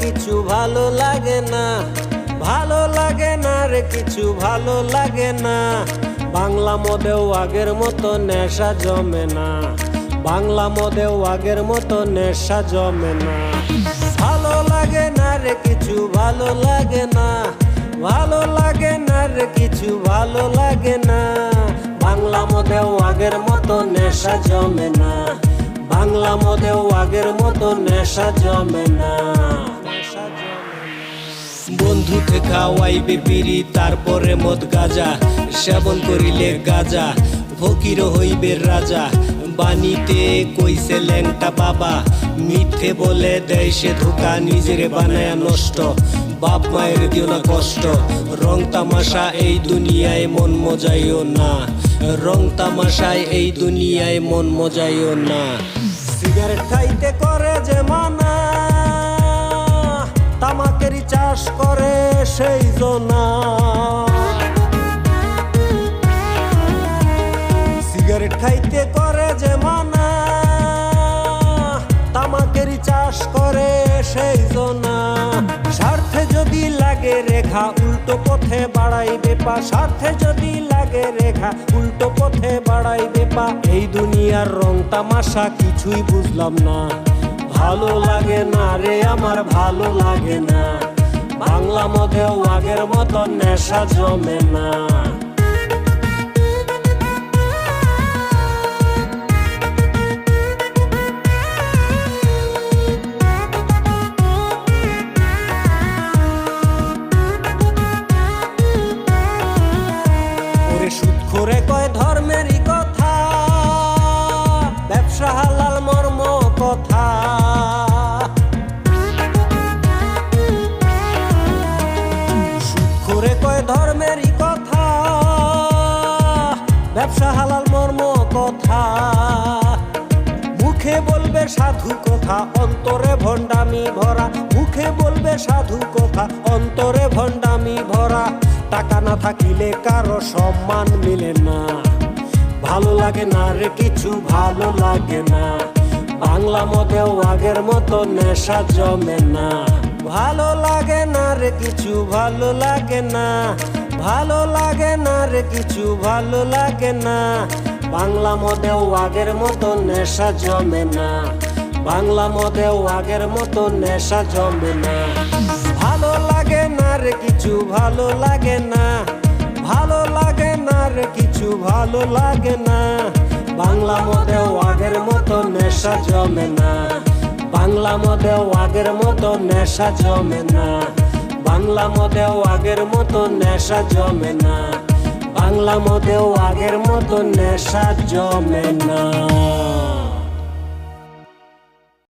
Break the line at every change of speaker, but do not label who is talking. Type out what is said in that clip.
কিছু ভালো লাগে না, ভালো লাগে না রে কিছু ভালো লাগে না। বাংলা মদেও আগের মতো নেশা জমে না, বাংলা মদেও আগের মতো নেশা জমে না। ভালো লাগে না রে কিছু ভালো লাগে না, ভালো লাগে না রে কিছু ভালো লাগে না। বাংলা মদেও আগের মতো নেশা জমে না, বাংলা মদেও আগের মতো নেশা জমে না। বন্ধুতে খাওয়াইবে বিড়ি তারপরে মদ গাজা, সেবন করিলে গাজা ফকির হইবে রাজা। বাণীতে কইছে ল্যাংটা বাবা, মিথ্যে বলে দেয় সে ধোকা, নিজেরে বানায় নষ্ট, বাপ মায়ের দিও না কষ্ট। রং তামাশা এই দুনিয়ায় মন মজাইও না, রং তামাশায় এই দুনিয়ায় মন মজাইও না। সিগারেট খাইতে করে যে মানা, তামাকেরই চাষ করে সেই জনা। সিগারেট খাইতে করে যে মানা, তামাকেরই চাষ করে সেই জনা। স্বার্থে যদি লাগে রেখা উল্টো পথে বাড়াইবে পা, স্বার্থে যদি লাগে রেখা উল্টো পথে বাড়াইবে পা। এই দুনিয়ার রং তামাশা কিছুই বুঝলাম না, ভালো লাগে না রে আমার ভালো লাগে না। বাংলা মদেও আগের মতো নেশা জমে না। সুদখোরে কয় ধর্মেরই কথা, ব্যবসা হালাল মর্ম কথা। সুদখোরে কয় ধর্মেরই কথা, ব্যবসা হালাল মর্ম কথা। মুখে বলবে সাধু কথা অন্তরে ভণ্ডামি ভরা, মুখে বলবে সাধু কথা অন্তরে ভণ্ডামি ভরা। টাকা না থাকিলে কারো সম্মান মিলে না, ভালো লাগে না রে কিছু ভালো লাগে না। বাংলা মদেও আগের মতো নেশা জমে না, ভালো লাগে না রে কিছু ভালো লাগে না, ভালো লাগে না রে কিছু ভালো লাগে না। বাংলা মদেও আগের মতো নেশা জমে না, বাংলা মদেও আগের মতো নেশা জমে না। ভালো লাগে না রে কিছু ভালো লাগে না, ভালো লাগে না রে কিছু ভালো লাগে না। বাংলা মদেও আগের মতো নেশা জমে না, বাংলা মদেও আগের মতো নেশা জমে না, বাংলা মদেও আগের মতো নেশা জমে না, বাংলা মদেও আগের মতো নেশা জমে না।